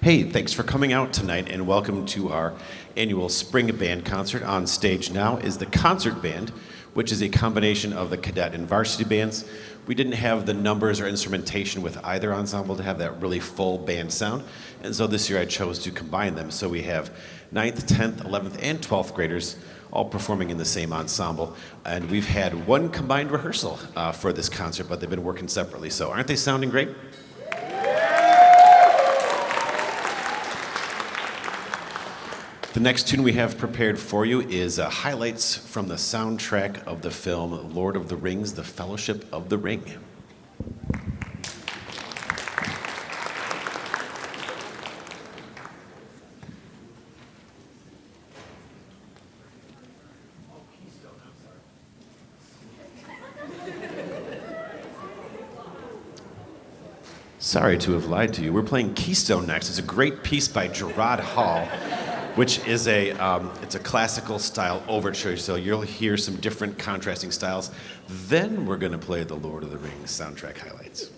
Hey, thanks for coming out tonight and welcome to our annual Spring Band Concert. On stage now is the concert band, which is a combination of the cadet and varsity bands. We didn't have the numbers or instrumentation with either ensemble to have that really full band sound, and so this year I chose to combine them. So we have 9th, 10th, 11th, and 12th graders all performing in the same ensemble, and we've had one combined rehearsal for this concert, but they've been working separately. So aren't they sounding great? The next tune we have prepared for you is highlights from the soundtrack of the film Lord of the Rings, The Fellowship of the Ring. Sorry to have lied to you. We're playing Keystone next. It's a great piece by Gerard Hall, which is it's a classical style overture, so you'll hear some different contrasting styles. Then we're going to play the Lord of the Rings soundtrack highlights.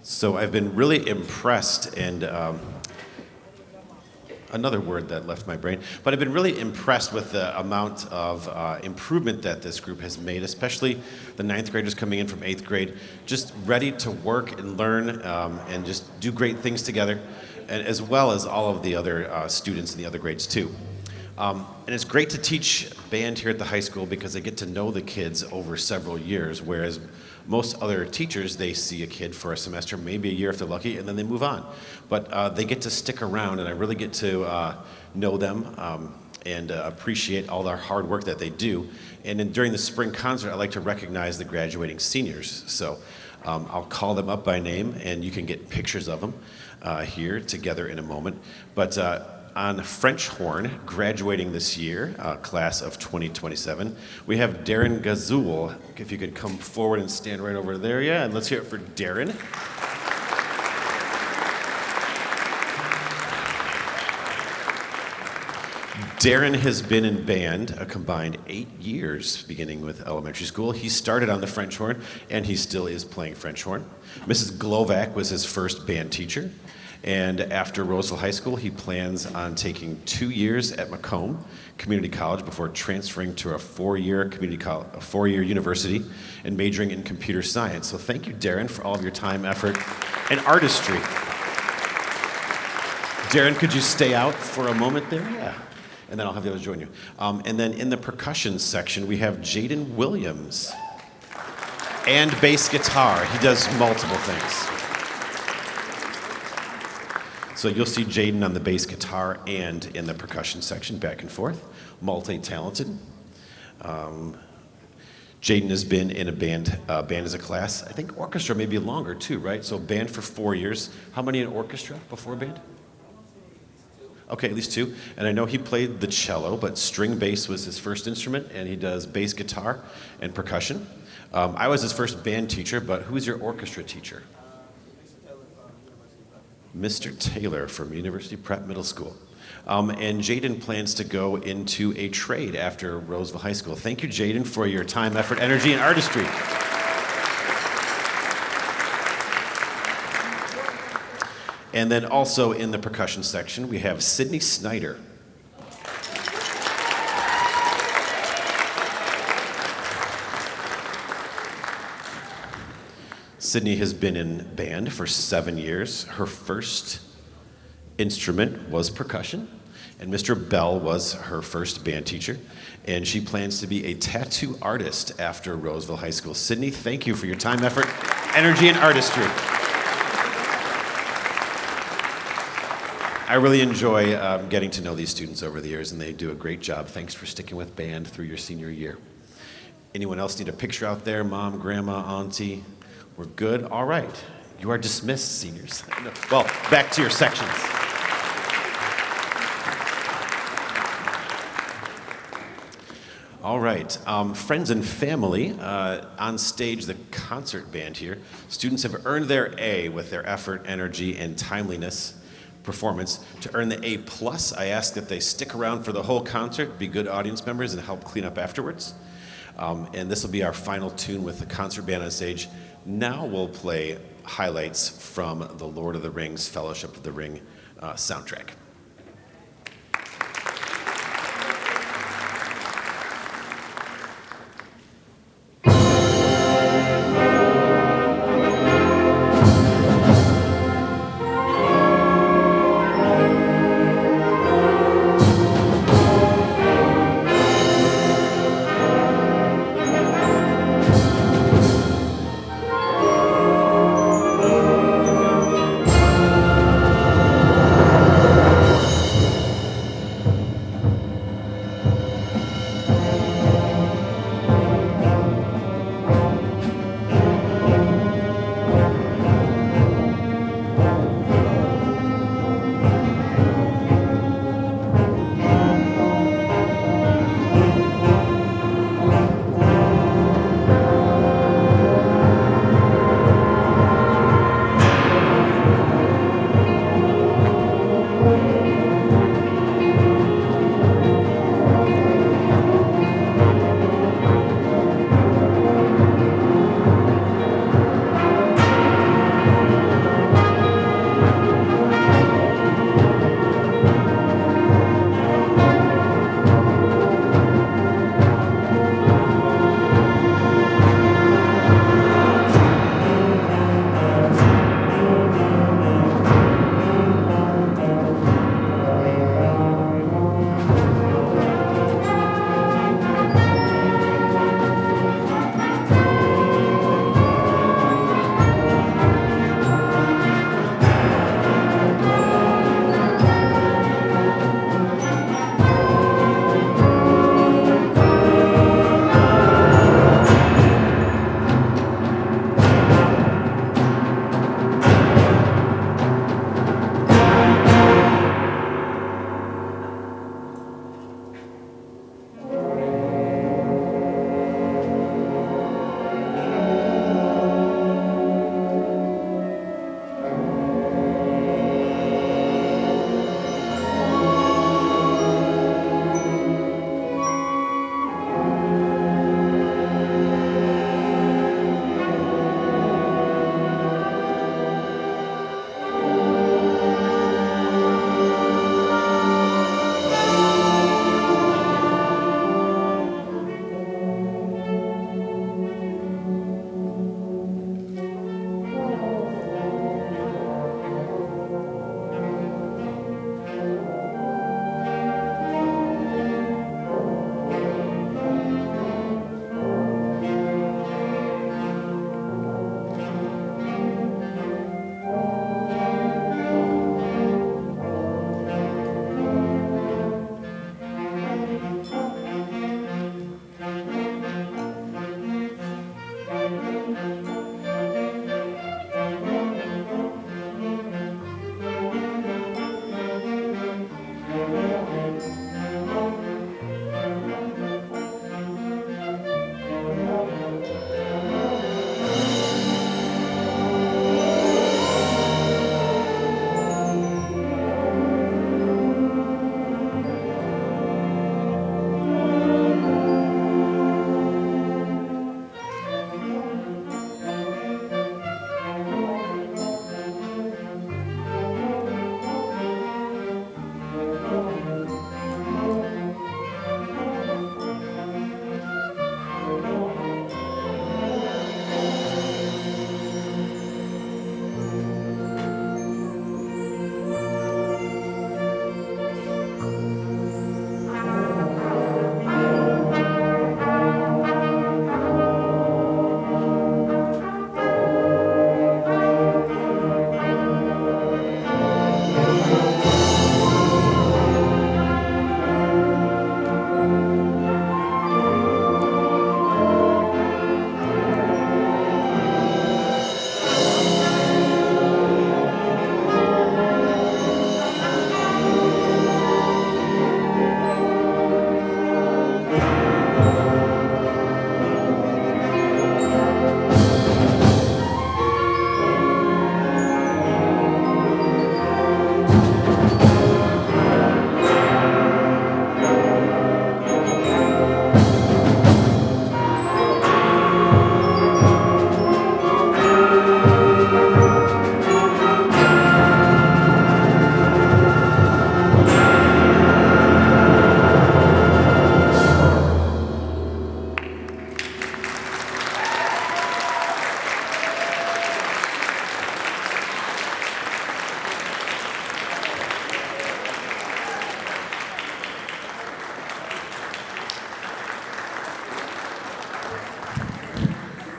So I've been really impressed, and another word that left my brain, but I've been really impressed with the amount of improvement that this group has made, especially the ninth graders coming in from eighth grade, just ready to work and learn and just do great things together, and as well as all of the other students in the other grades too. And it's great to teach band here at the high school because I get to know the kids over several years, whereas most other teachers, they see a kid for a semester, maybe a year if they're lucky, and then they move on. But they get to stick around, and I really get to know them and appreciate all their hard work that they do. And then during the spring concert, I like to recognize the graduating seniors. So I'll call them up by name, and you can get pictures of them here together in a moment. But on French horn, graduating this year, class of 2027, we have Darren Gazul. If you could come forward and stand right over there, yeah, and let's hear it for Darren. Darren has been in band a combined 8 years, beginning with elementary school. He started on the French horn, and he still is playing French horn. Mrs. Glovac was his first band teacher. And after Roseville High School, he plans on taking 2 years at Macomb Community College before transferring to a four-year university and majoring in computer science. So thank you, Darren, for all of your time, effort, and artistry. Darren, could you stay out for a moment there? Yeah. And then I'll have the others join you. And then in the percussion section, we have Jaden Williams and bass guitar. He does multiple things. So you'll see Jaden on the bass guitar and in the percussion section, back and forth, multi-talented. Jaden has been in a band as a class. I think orchestra may be longer too, right? So band for 4 years. How many in orchestra before band? Okay, at least 2. And I know he played the cello, but string bass was his first instrument, and he does bass guitar and percussion. I was his first band teacher, but who's your orchestra teacher? Mr. Taylor from University Prep Middle School. And Jaden plans to go into a trade after Roseville High School. Thank you, Jaden, for your time, effort, energy, and artistry. And then also in the percussion section, we have Sydney Snyder. Sydney has been in band for 7 years. Her first instrument was percussion, and Mr. Bell was her first band teacher, and she plans to be a tattoo artist after Roseville High School. Sydney, thank you for your time, effort, energy, and artistry. I really enjoy getting to know these students over the years, and they do a great job. Thanks for sticking with band through your senior year. Anyone else need a picture out there? Mom, grandma, auntie? We're good? All right. You are dismissed, seniors. Well, back to your sections. All right. Friends and family, on stage, the concert band here. Students have earned their A with their effort, energy, and timeliness performance. To earn the A+, I ask that they stick around for the whole concert, be good audience members, and help clean up afterwards. And this will be our final tune with the concert band on stage. Now we'll play highlights from the Lord of the Rings, Fellowship of the Ring soundtrack.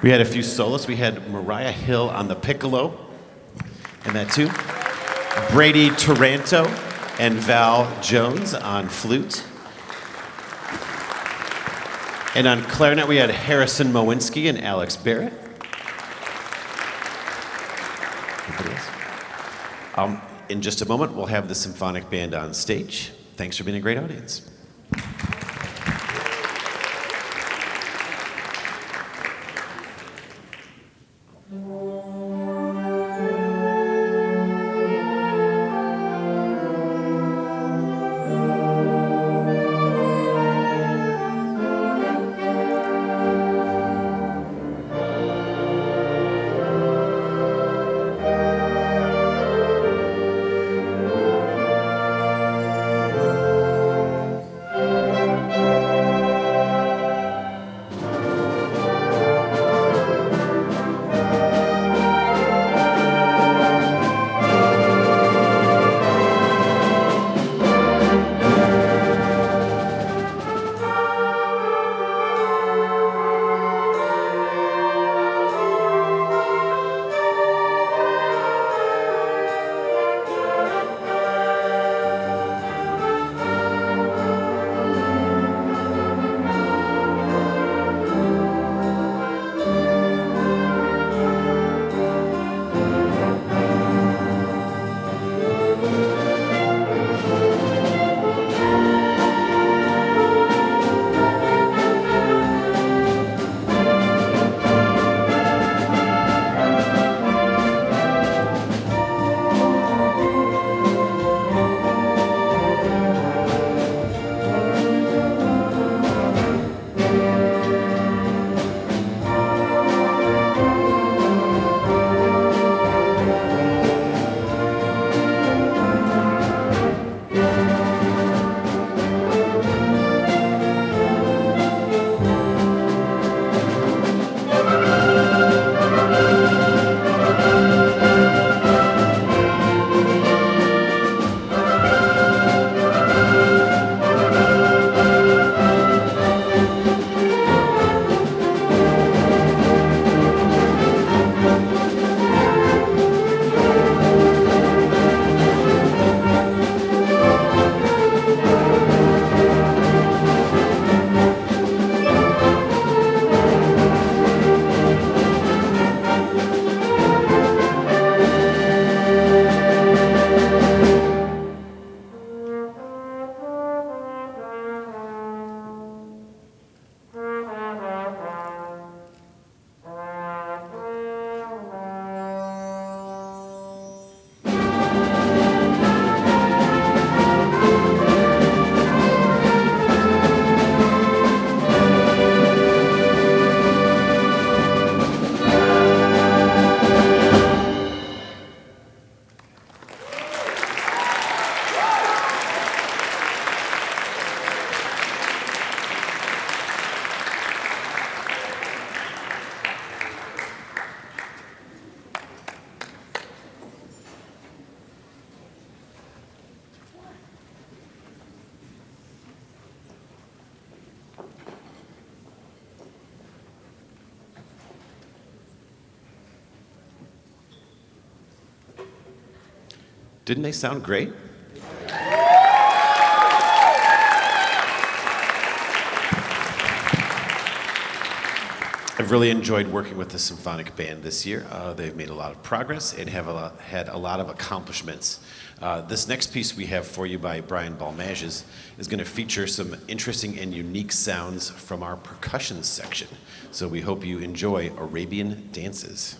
We had a few soloists. We had Mariah Hill on the piccolo, and that too. Brady Taranto and Val Jones on flute. And on clarinet, we had Harrison Mowinski and Alex Barrett. In just a moment, we'll have the symphonic band on stage. Thanks for being a great audience. Didn't they sound great? I've really enjoyed working with the symphonic band this year. They've made a lot of progress and have had a lot of accomplishments. This next piece we have for you by Brian Balmages is going to feature some interesting and unique sounds from our percussion section. So we hope you enjoy Arabian Dances.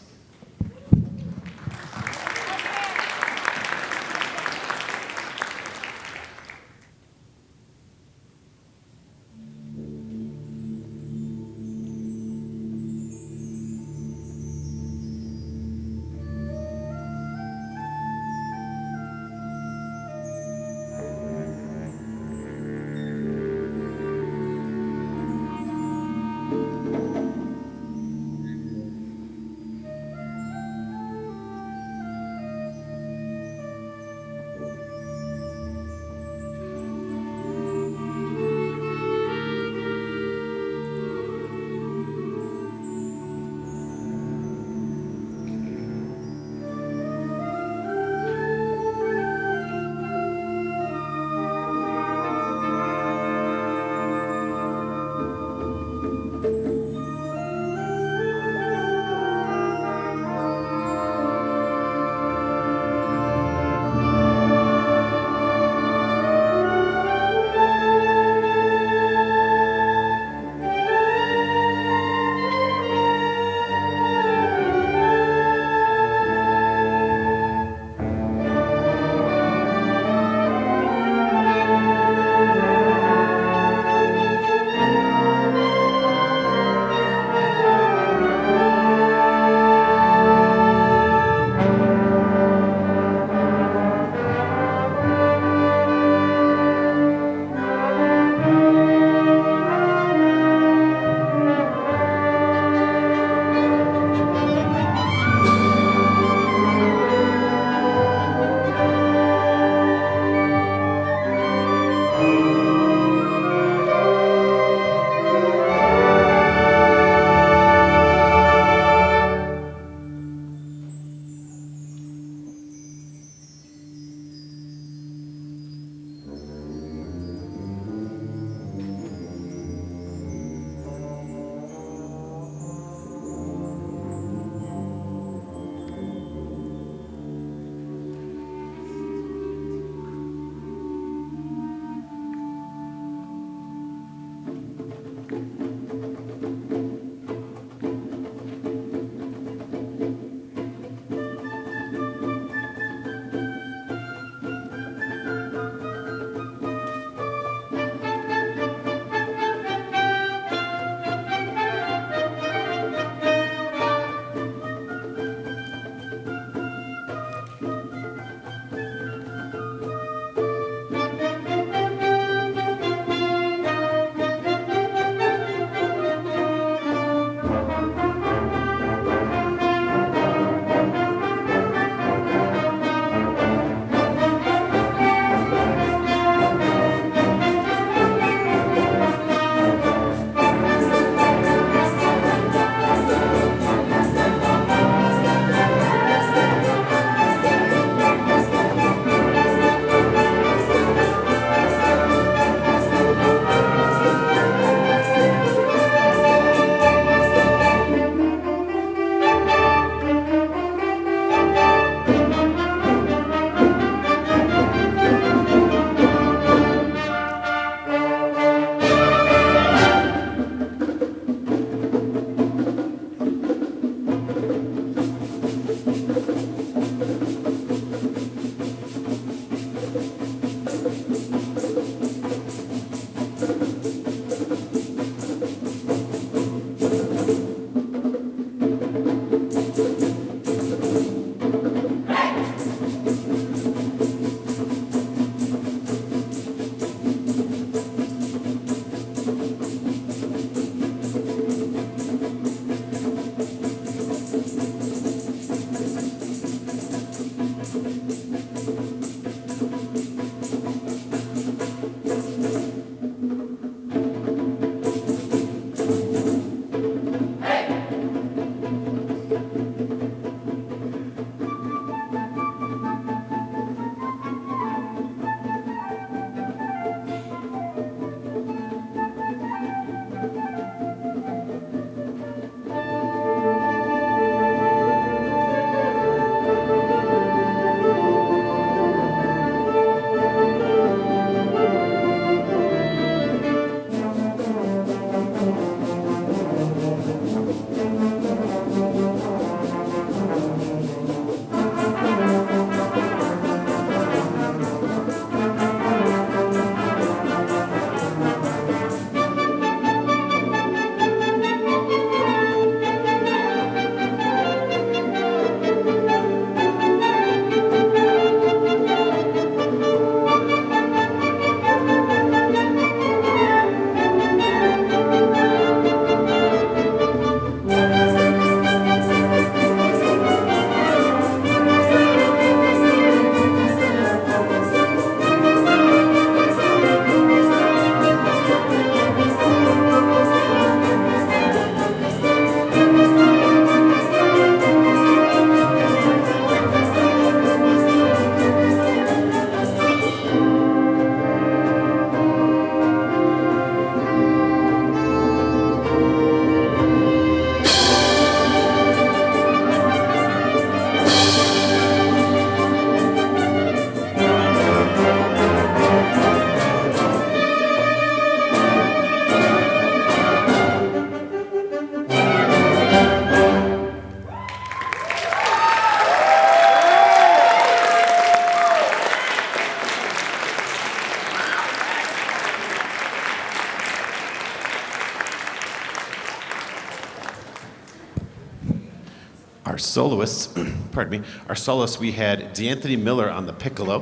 Our soloists, pardon me, our soloists, we had D'Anthony Miller on the piccolo,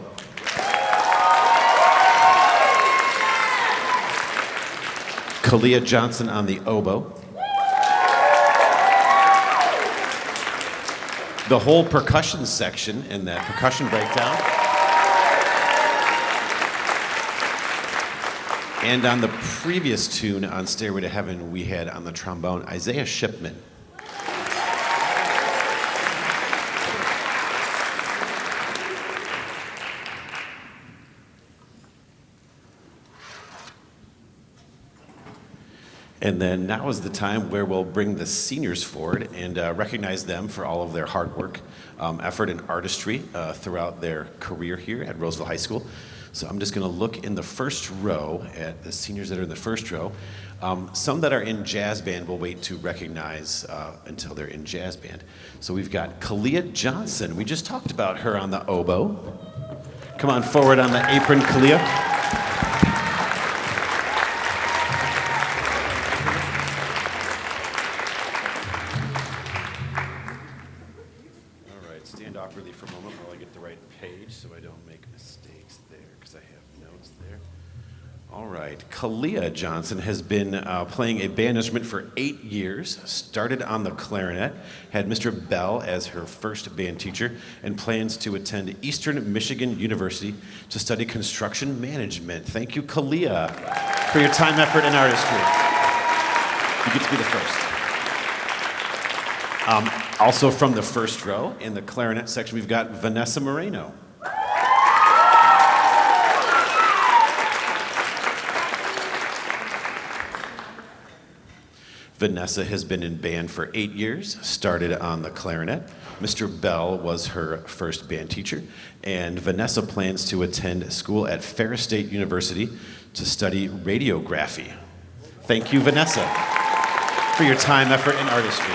Kalia Johnson on the oboe, the whole percussion section in that percussion breakdown, and on the previous tune on Stairway to Heaven, we had on the trombone Isaiah Shipman. And then now is the time where we'll bring the seniors forward and recognize them for all of their hard work, effort, and artistry throughout their career here at Roseville High School. So I'm just going to look in the first row at the seniors that are in the first row. Some that are in jazz band will wait to recognize until they're in jazz band. So we've got Kalia Johnson. We just talked about her on the oboe. Come on forward on the apron, Kalia. Stand awkwardly for a moment while I get the right page so I don't make mistakes there because I have notes there. All right, Kalia Johnson has been playing a band instrument for 8 years, started on the clarinet, had Mr. Bell as her first band teacher, and plans to attend Eastern Michigan University to study construction management. Thank you, Kalia, for your time, effort, and artistry. You get to be the first. Also from the first row, in the clarinet section, we've got Vanessa Moreno. Vanessa has been in band for 8 years, started on the clarinet. Mr. Bell was her first band teacher, and Vanessa plans to attend school at Ferris State University to study radiography. Thank you, Vanessa, for your time, effort, and artistry.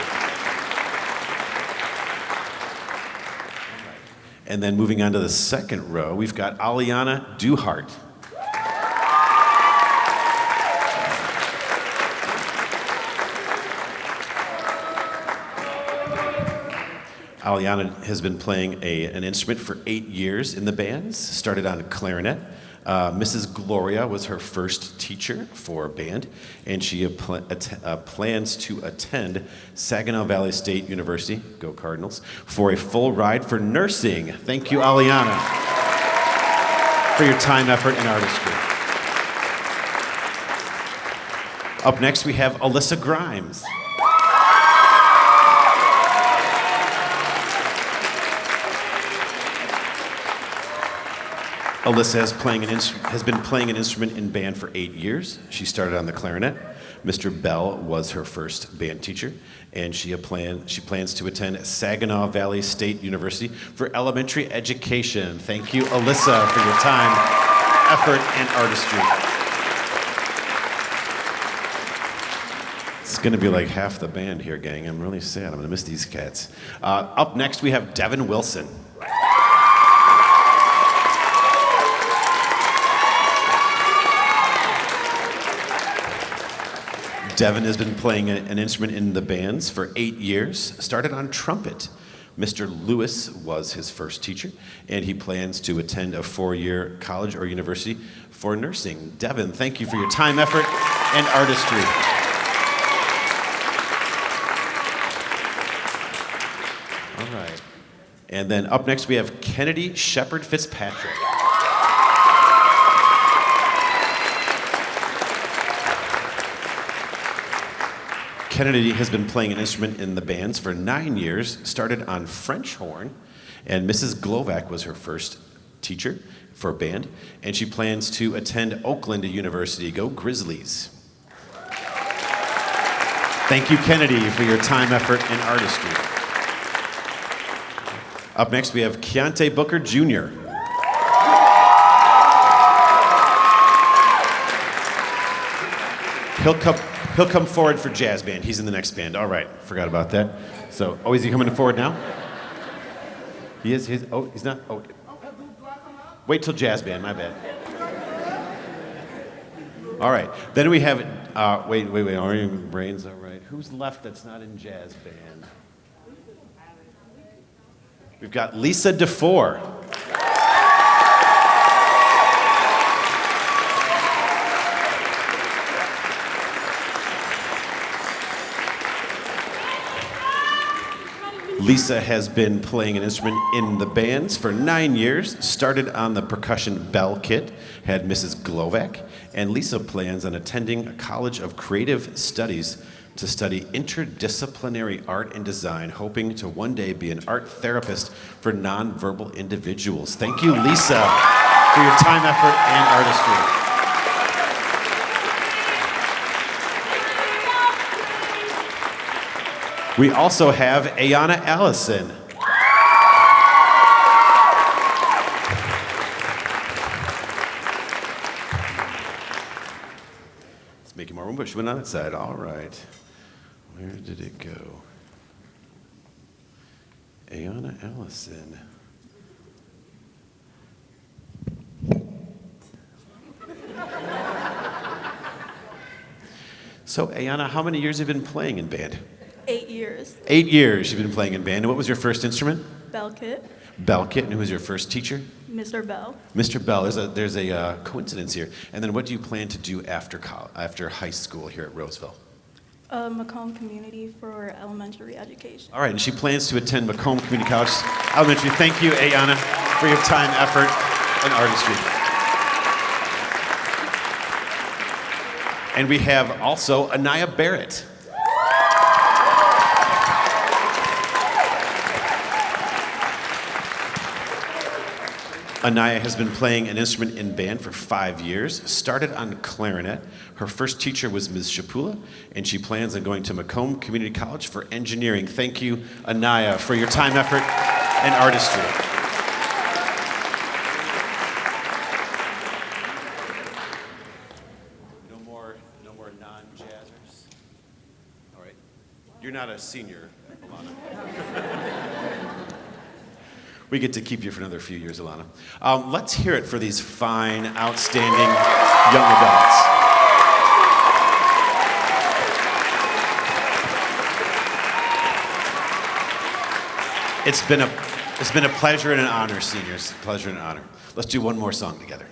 And then moving on to the second row, we've got Aliana Duhart. Aliana has been playing an instrument for 8 years in the bands, started on clarinet. Mrs. Gloria was her first teacher for band, and she plans to attend Saginaw Valley State University, go Cardinals, for a full ride for nursing. Thank you, Aliana, for your time, effort, and artistry. Up next, we have Alyssa Grimes. Alyssa has been playing an instrument in band for 8 years. She started on the clarinet. Mr. Bell was her first band teacher, and she plans to attend Saginaw Valley State University for elementary education. Thank you, Alyssa, for your time, effort, and artistry. It's going to be like half the band here, gang. I'm really sad. I'm going to miss these cats. Up next, we have Devin Wilson. Devin has been playing an instrument in the bands for 8 years, started on trumpet. Mr. Lewis was his first teacher, and he plans to attend a 4-year college or university for nursing. Devin, thank you for your time, effort, and artistry. All right. And then up next we have Kennedy Shepard Fitzpatrick. Kennedy has been playing an instrument in the bands for 9 years, started on French horn, and Mrs. Glovac was her first teacher for band, and she plans to attend Oakland University. Go Grizzlies. Thank you, Kennedy, for your time, effort, and artistry. Up next, we have Keontae Booker Jr. He'll come forward for jazz band. He's in the next band. All right, forgot about that. So, is he coming forward now? He is. He's not. Oh, wait till jazz band. My bad. All right. Then we have. Wait. Are you brains all right? Who's left that's not in jazz band? We've got Lisa DeFore. Lisa has been playing an instrument in the bands for 9 years, started on the percussion bell kit, had Mrs. Glovac, and Lisa plans on attending a College of Creative Studies to study interdisciplinary art and design, hoping to one day be an art therapist for nonverbal individuals. Thank you, Lisa, for your time, effort, and artistry. We also have Ayana Allison. Let's make more room, but she went on that side. All right. Where did it go? Ayana Allison. So, Ayana, how many years have you been playing in band? 8 years. 8 years you've been playing in band. And what was your first instrument? Bell kit. Bell kit. And who was your first teacher? Mr. Bell. Mr. Bell. There's a coincidence here. And then what do you plan to do after high school here at Roseville? Macomb Community for elementary education. All right, and she plans to attend Macomb Community College Elementary. Thank you, Ayana, for your time, effort, and artistry. And we have also Anaya Barrett. Anaya has been playing an instrument in band for 5 years, started on clarinet. Her first teacher was Ms. Shapula, and she plans on going to Macomb Community College for engineering. Thank you, Anaya, for your time, effort, and artistry. No more non-jazzers? All right. You're not a senior, Alana. We get to keep you for another few years, Alana. Let's hear it for these fine, outstanding young adults. It's been a pleasure and an honor, seniors. Pleasure and an honor. Let's do one more song together.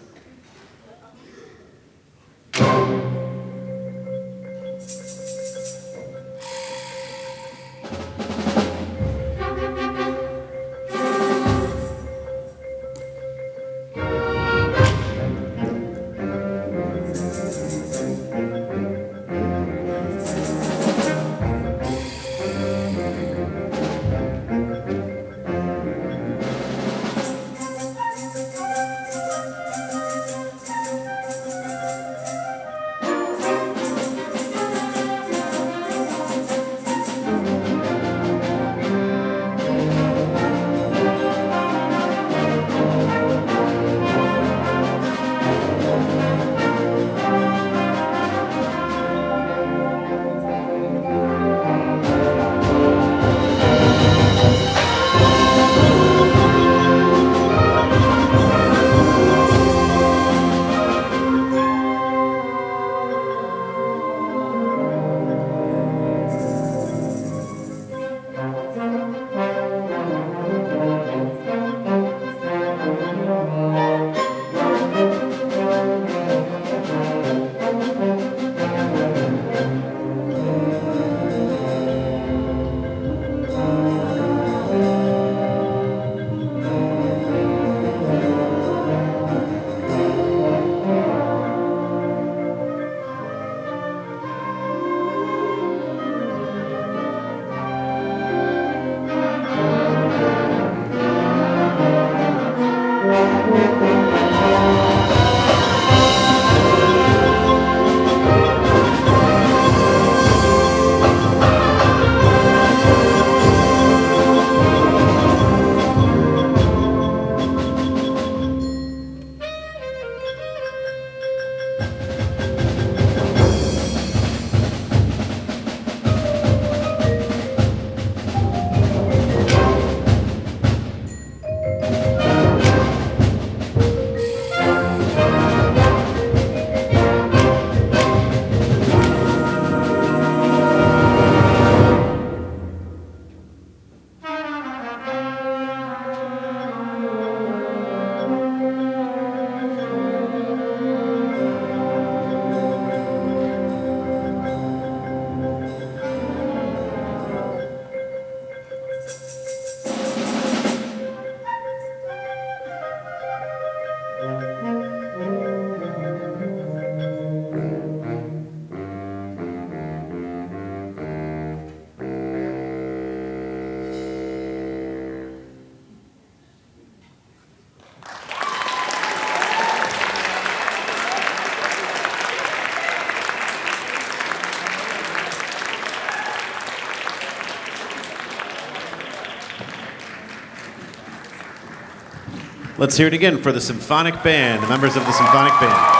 Let's hear it again for the symphonic band, the members of the symphonic band.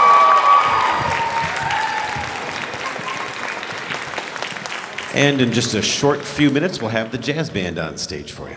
And in just a short few minutes, we'll have the jazz band on stage for you.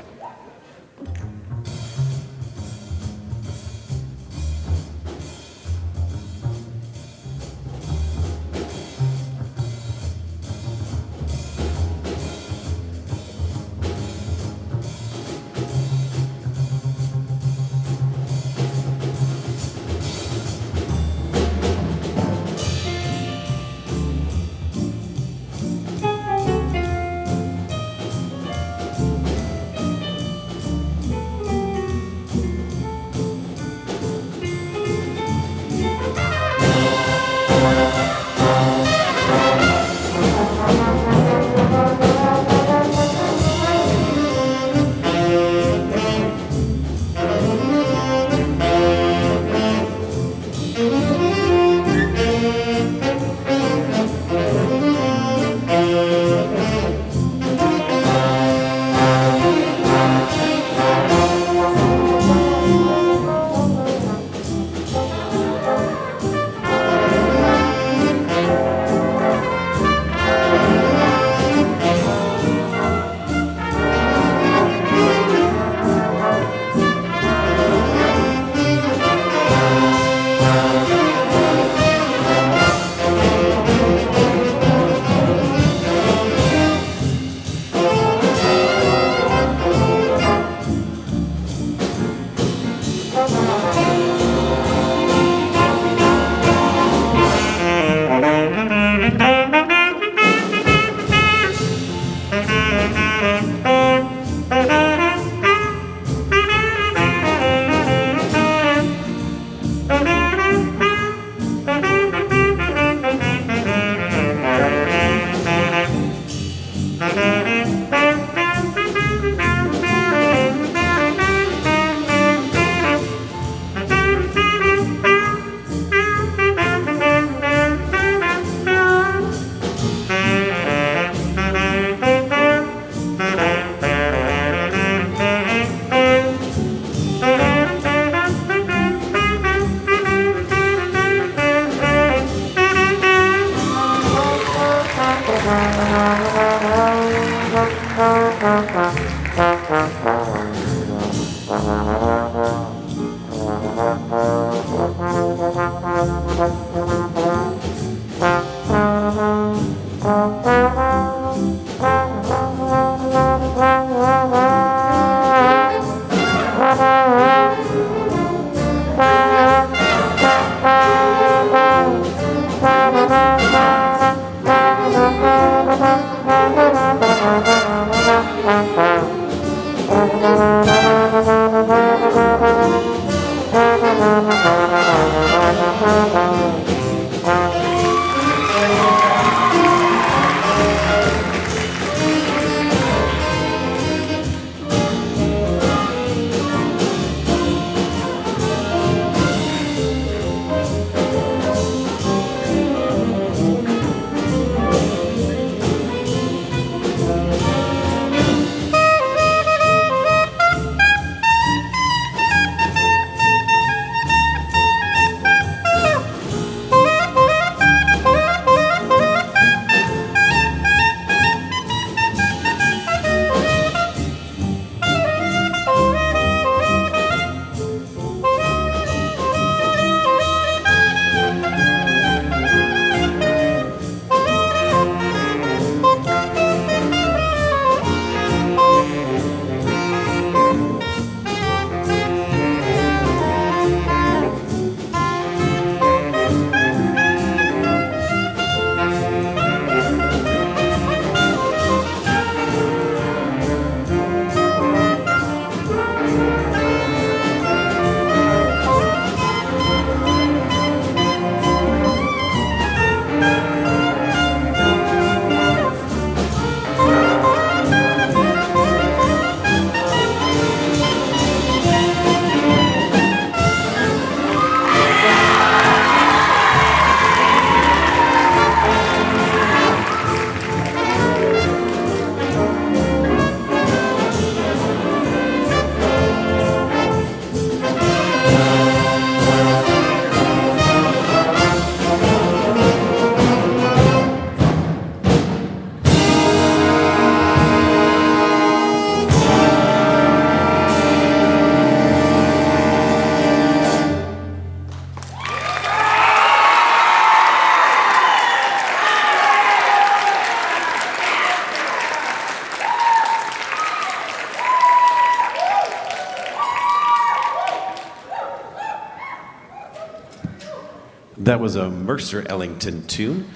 That was a Mercer Ellington tune,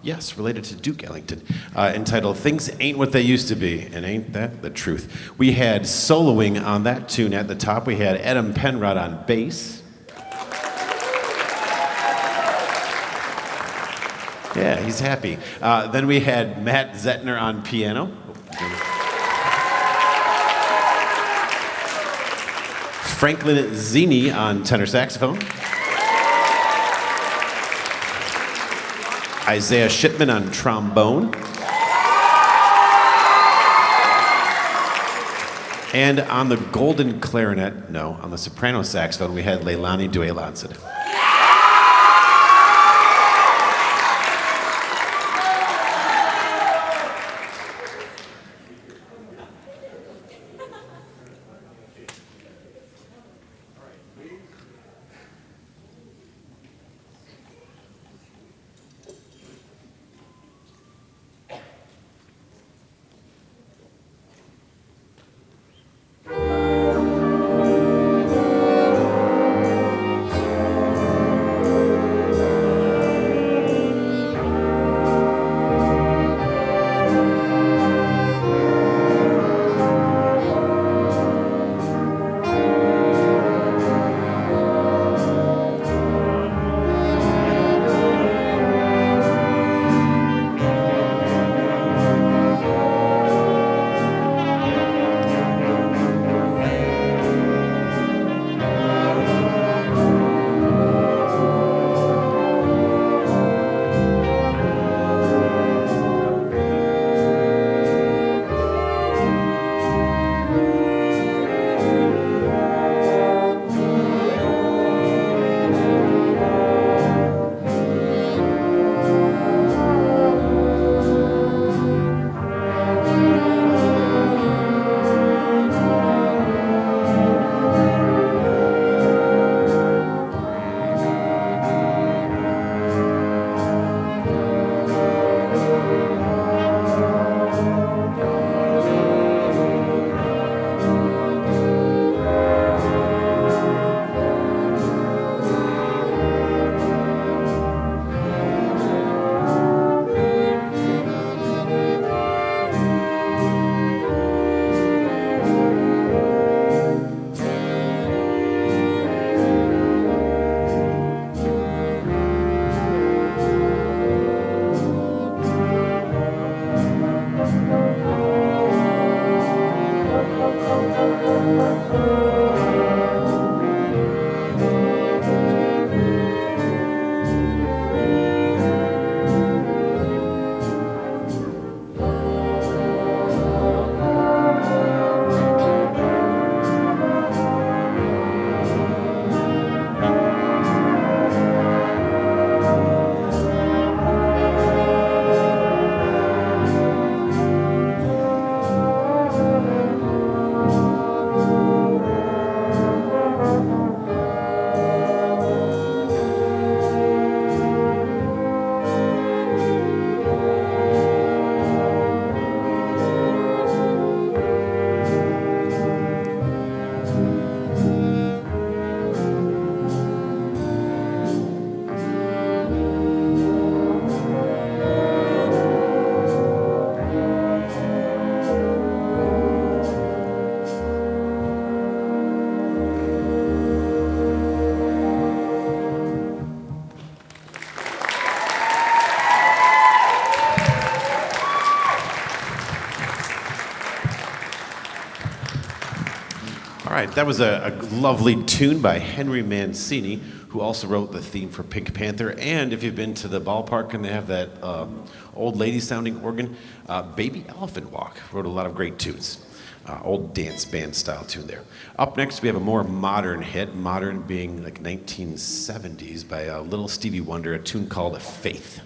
yes, related to Duke Ellington, entitled Things Ain't What They Used to Be, and Ain't That the Truth. We had soloing on that tune at the top. We had Adam Penrod on bass. Yeah, he's happy. Then we had Matt Zettner on piano. Franklin Zini on tenor saxophone. Isaiah Shipman on trombone. And on the golden clarinet, no, on the soprano saxophone, we had Leilani Duelancid. All right, that was a lovely tune by Henry Mancini, who also wrote the theme for Pink Panther. And if you've been to the ballpark and they have that old lady sounding organ, Baby Elephant Walk wrote a lot of great tunes. Old dance band style tune there. Up next, we have a more modern hit, modern being like 1970s, by Little Stevie Wonder, a tune called Faith.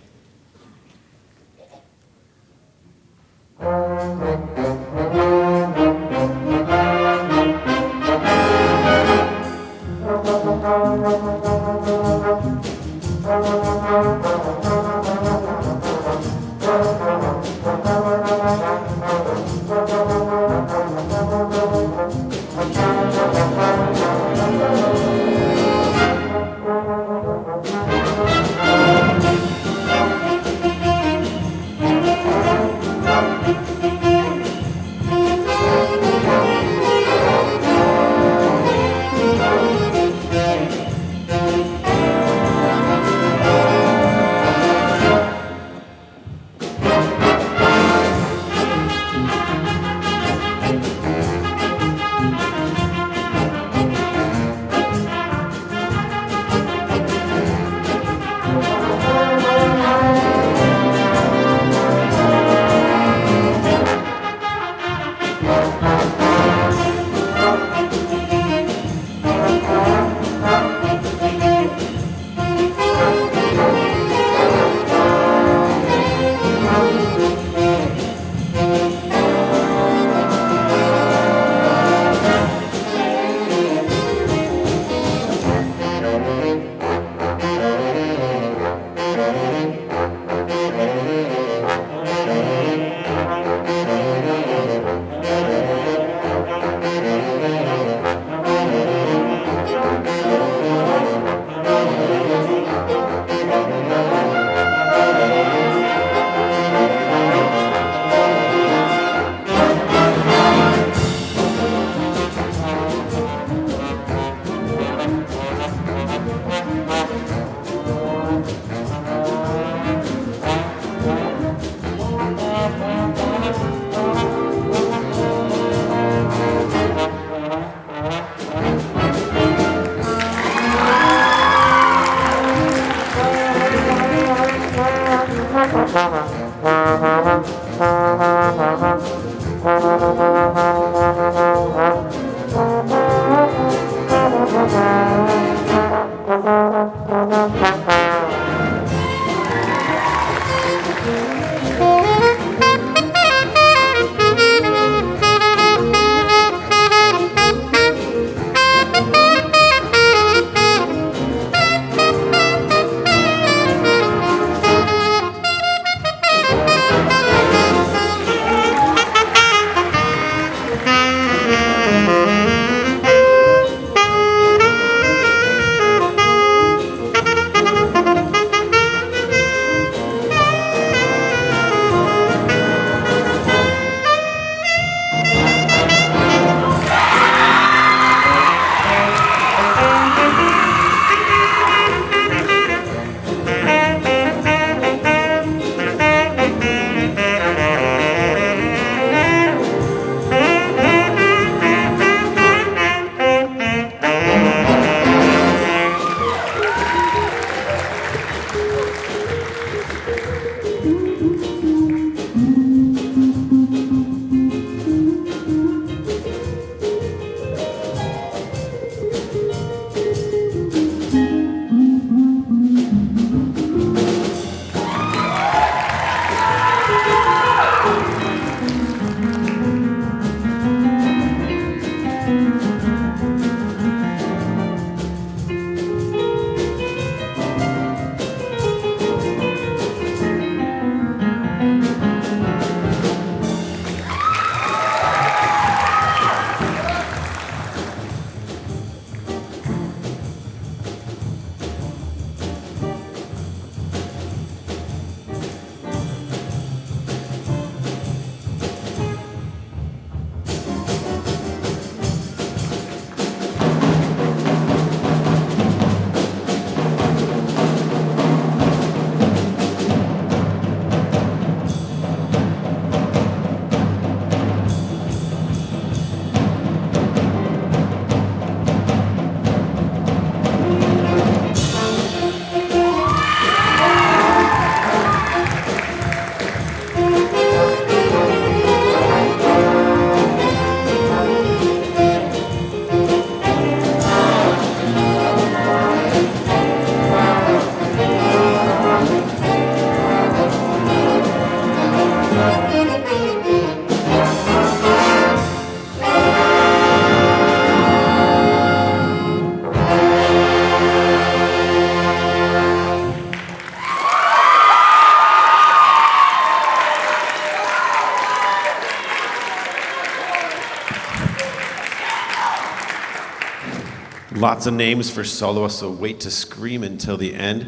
Lots of names for soloists, so wait to scream until the end.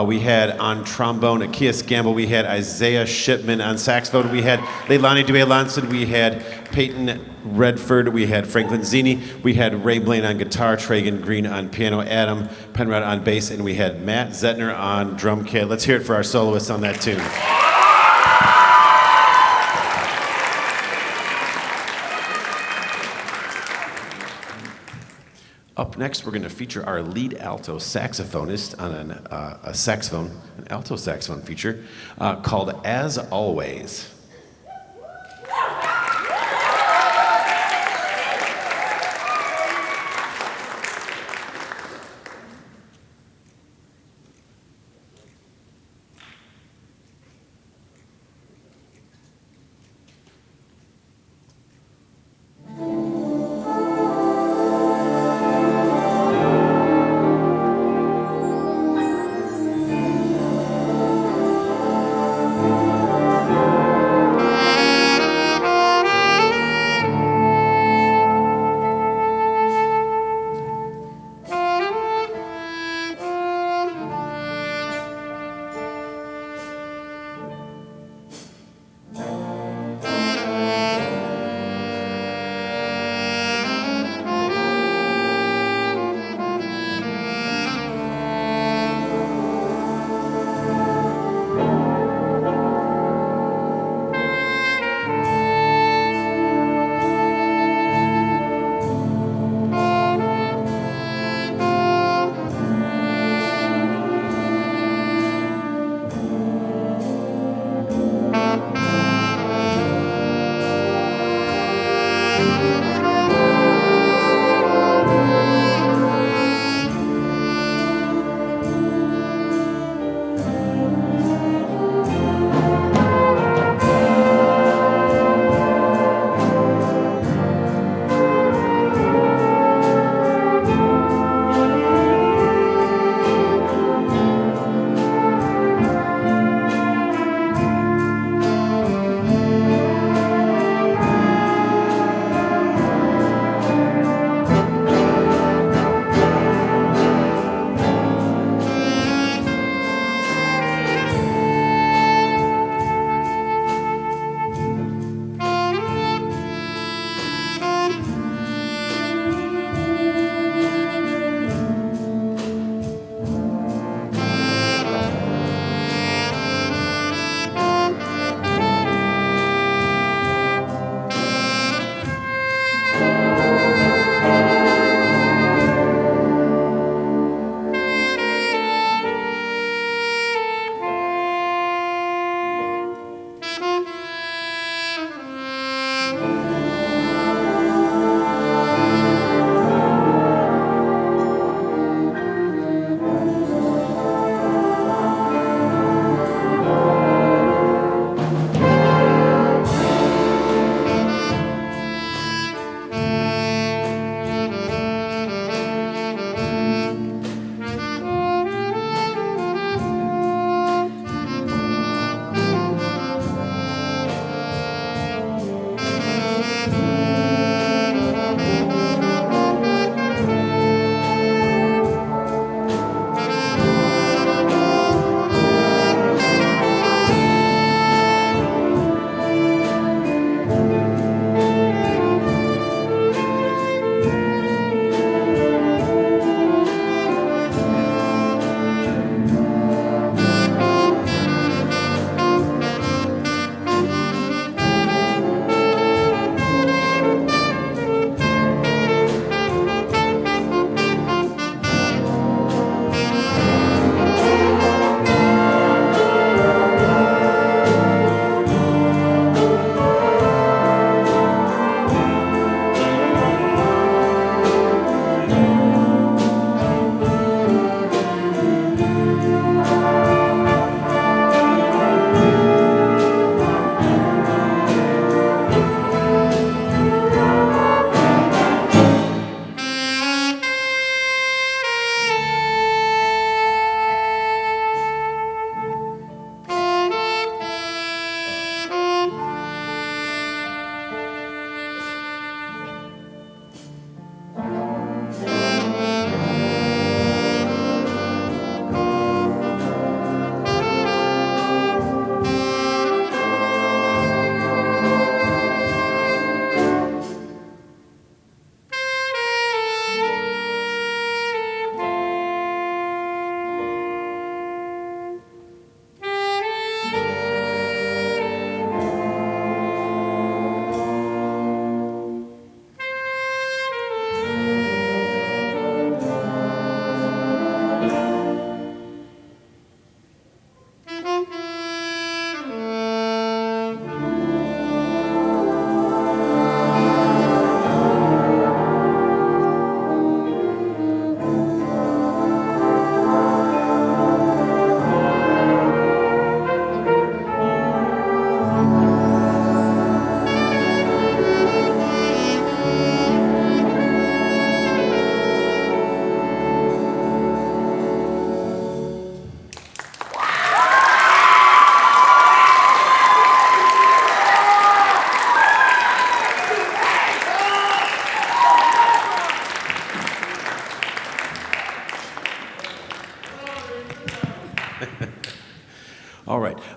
We had on trombone Akias Gamble, we had Isaiah Shipman on saxophone, we had Leilani Due-Lanson, we had Peyton Redford, we had Franklin Zini, we had Ray Blaine on guitar, Tragan Green on piano, Adam Penrod on bass, and we had Matt Zetner on drum kit. Let's hear it for our soloists on that tune. Up next, we're going to feature our lead alto saxophonist on an alto saxophone feature called As Always.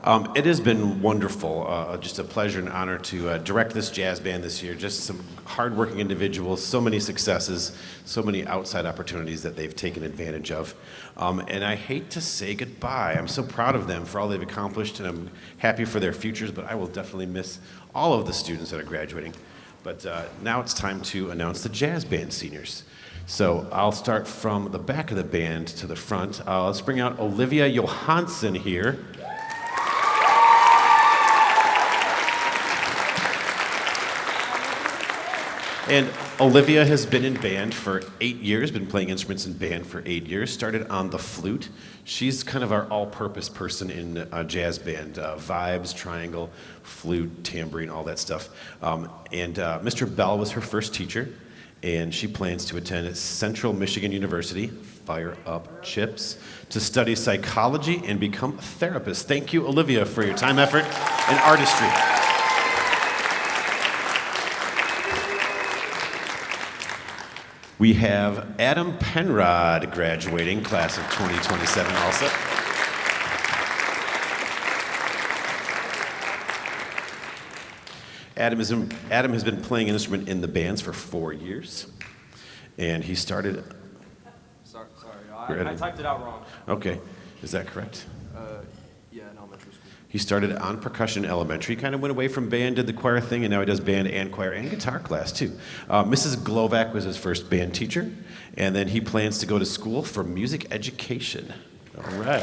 It has been wonderful, just a pleasure and honor to direct this jazz band this year. Just some hardworking individuals, so many successes, so many outside opportunities that they've taken advantage of. And I hate to say goodbye. I'm so proud of them for all they've accomplished, and I'm happy for their futures, but I will definitely miss all of the students that are graduating. But now it's time to announce the jazz band seniors. So I'll start from the back of the band to the front. Let's bring out Olivia Johansson here. And Olivia has been in band for 8 years, been playing instruments in band for 8 years, started on the flute. She's kind of our all-purpose person in a jazz band, vibes, triangle, flute, tambourine, all that stuff. Mr. Bell was her first teacher, and she plans to attend Central Michigan University, fire up chips, to study psychology and become a therapist. Thank you, Olivia, for your time, effort, and artistry. We have Adam Penrod graduating, class of 2027 also. Adam has been playing an instrument in the bands for 4 years, and he started... Sorry, I typed it out wrong. Okay, is that correct? Yeah, in elementary school. He started on percussion in elementary, kind of went away from band, did the choir thing, and now he does band and choir and guitar class too. Mrs. Glovac was his first band teacher, and then he plans to go to school for music education. All right.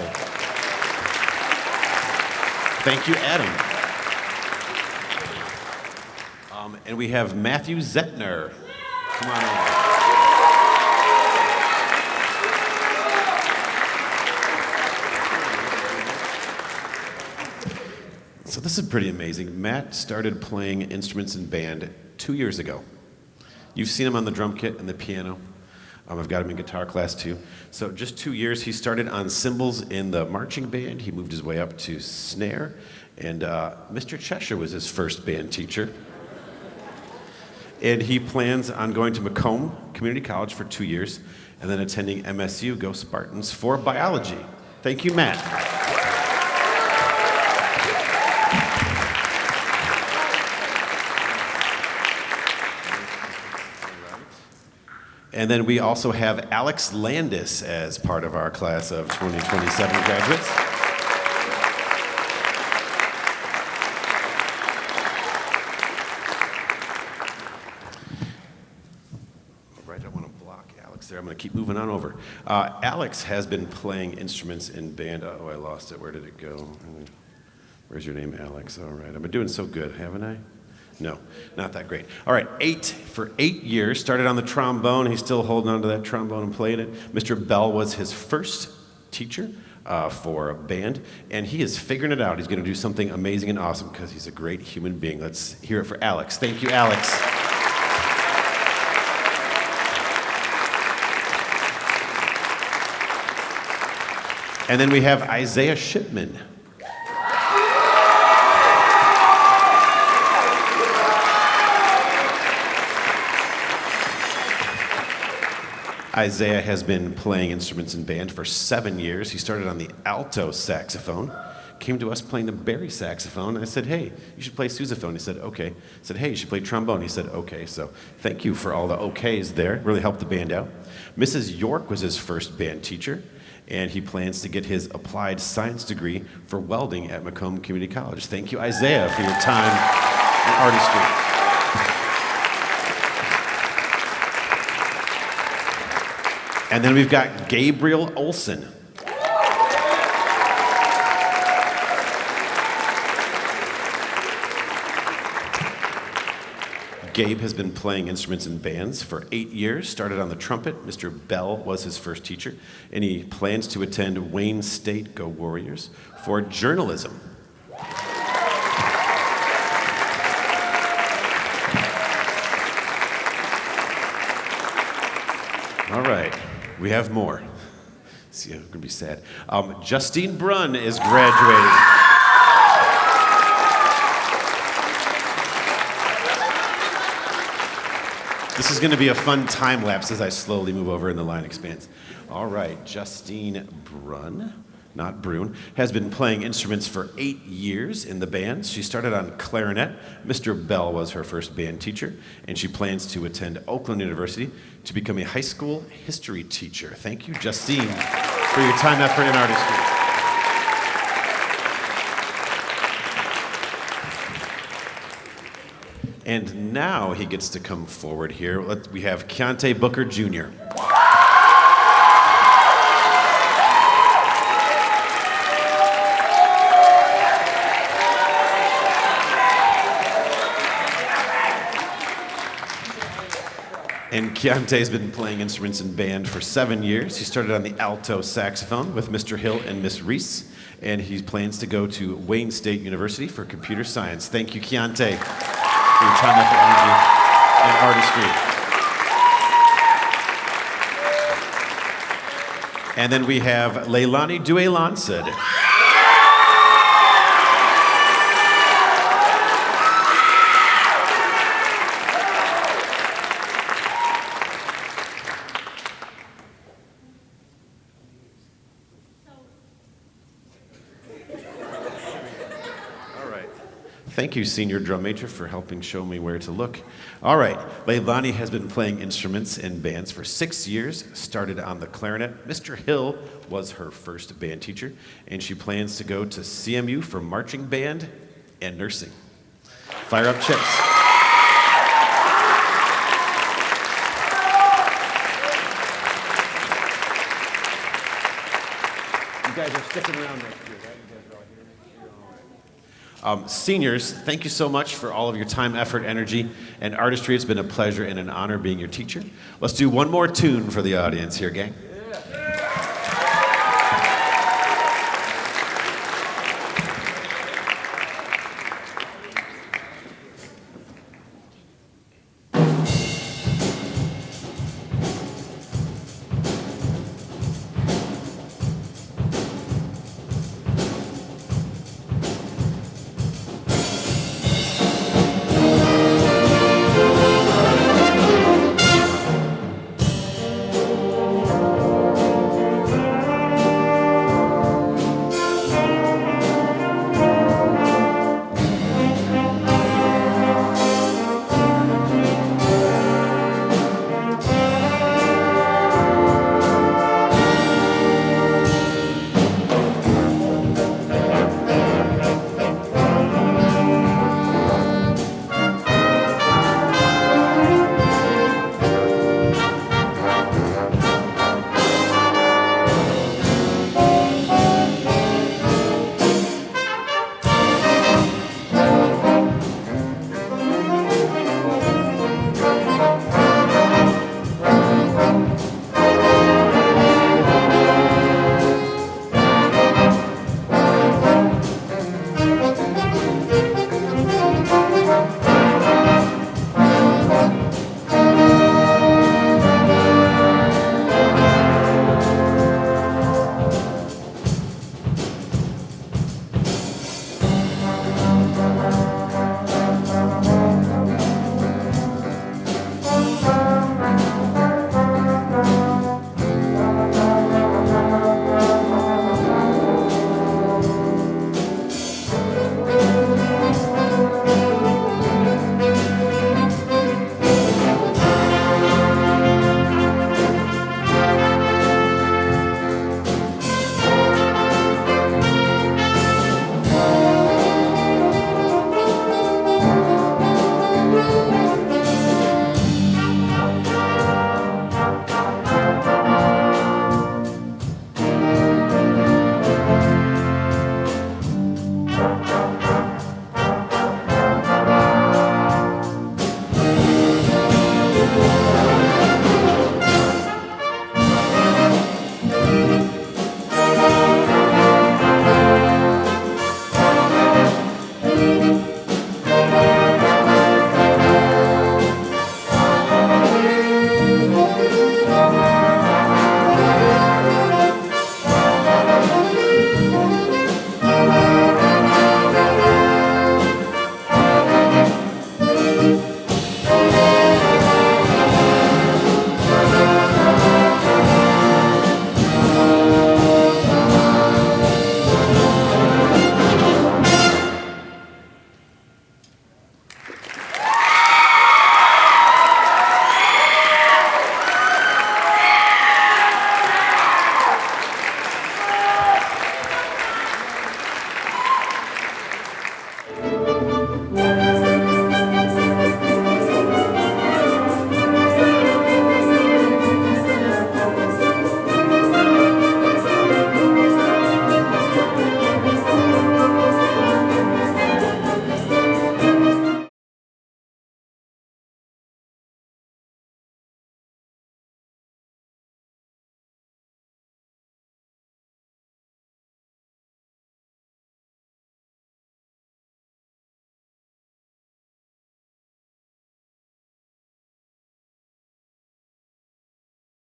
Thank you, Adam. And we have Matthew Zettner. Come on over. So this is pretty amazing. Matt started playing instruments in band 2 years ago. You've seen him on the drum kit and the piano. I've got him in guitar class too. So just 2 years, he started on cymbals in the marching band. He moved his way up to snare. And Mr. Cheshire was his first band teacher. And he plans on going to Macomb Community College for 2 years and then attending MSU, Go Spartans, for biology. Thank you, Matt. And then we also have Alex Landis as part of our class of 2027 graduates. All right, I want to block Alex there. I'm going to keep moving on over. Alex has been playing instruments in band. Oh, I lost it. Where did it go? Where's your name, Alex? All right, I've been doing so good, haven't I? No, not that great. All right, for 8 years, started on the trombone. He's still holding on to that trombone and playing it. Mr. Bell was his first teacher for a band, and he is figuring it out. He's going to do something amazing and awesome because he's a great human being. Let's hear it for Alex. Thank you, Alex. And then we have Isaiah Shipman. Isaiah has been playing instruments in band for 7 years. He started on the alto saxophone, came to us playing the bari saxophone. I said, hey, you should play sousaphone. He said, okay. I said, hey, you should play trombone. He said, okay. So thank you for all the okays there. Really helped the band out. Mrs. York was his first band teacher, and he plans to get his applied science degree for welding at Macomb Community College. Thank you, Isaiah, for your time and artistry. And then we've got Gabriel Olson. Gabe has been playing instruments in bands for 8 years, started on the trumpet. Mr. Bell was his first teacher, and he plans to attend Wayne State, go Warriors, for journalism. All right. We have more. See, I'm going to be sad. Justine Brunn is graduating. This is going to be a fun time lapse as I slowly move over and the line expands. All right, Justine Brunn. not Brune, has been playing instruments for 8 years in the band. She started on clarinet. Mr. Bell was her first band teacher, and she plans to attend Oakland University to become a high school history teacher. Thank you, Justine, for your time, effort, and artistry. And now he gets to come forward here. We have Keontae Booker Jr. And Keontae's been playing instruments in band for 7 years. He started on the alto saxophone with Mr. Hill and Miss Reese, and he plans to go to Wayne State University for computer science. Thank you, Keontae, for your time, effort, energy, and artistry. And then we have Leilani Duelancid. Thank you, senior drum major, for helping show me where to look. All right, Leilani has been playing instruments in bands for 6 years, started on the clarinet. Mr. Hill was her first band teacher, and she plans to go to CMU for marching band and nursing. Fire up chips. You guys are sticking around next year, right? You guys are all here next year? All right. Seniors, thank you so much for all of your time, effort, energy, and artistry. It's been a pleasure and an honor being your teacher. Let's do one more tune for the audience here, gang. Yeah.